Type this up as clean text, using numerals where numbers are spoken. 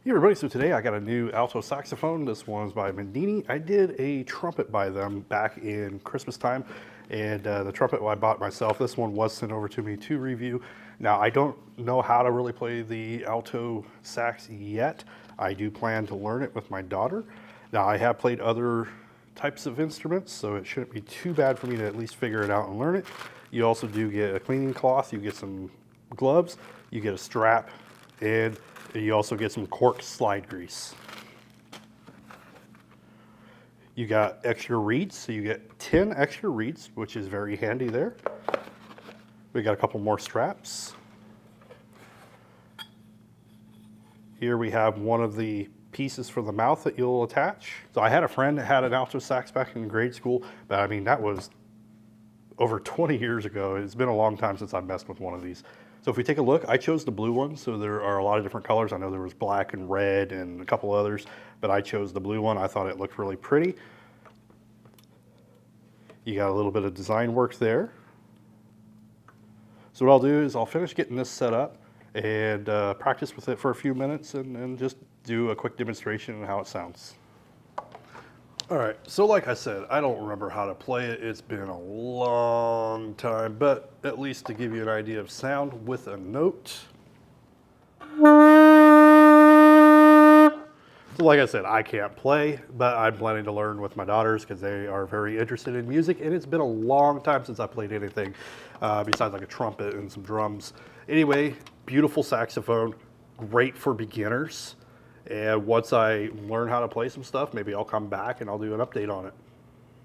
Hey everybody, so today I got a new alto saxophone. This one's by Mendini. I did a trumpet by them back in Christmas time, and the trumpet I bought myself, this one was sent over to me to review. Now, I don't know how to really play the alto sax yet. I do plan to learn it with my daughter. Now, I have played other types of instruments, so it shouldn't be too bad for me to at least figure it out and learn it. You also do get a cleaning cloth, you get some gloves, you get a strap, and you also get some cork slide grease. You got extra reeds, so you get 10 extra reeds, which is very handy there. We got a couple more straps. Here we have one of the pieces for the mouth that you'll attach. So I had a friend that had an alto sax back in grade school, but I mean, that was over 20 years ago. It's been a long time since I messed with one of these. So if we take a look, I chose the blue one, so there are a lot of different colors. I know there was black and red and a couple others, but I chose the blue one. I thought it looked really pretty. You got a little bit of design work there. So what I'll do is I'll finish getting this set up and practice with it for a few minutes and just do a quick demonstration of how it sounds. All right, so like I said, I don't remember how to play it. It's been a long time, but at least to give you an idea of sound with a note. So like I said, I can't play, but I'm planning to learn with my daughters because they are very interested in music, and it's been a long time since I played anything besides like a trumpet and some drums. Anyway, beautiful saxophone, great for beginners. And once I learn how to play some stuff, maybe I'll come back and I'll do an update on it.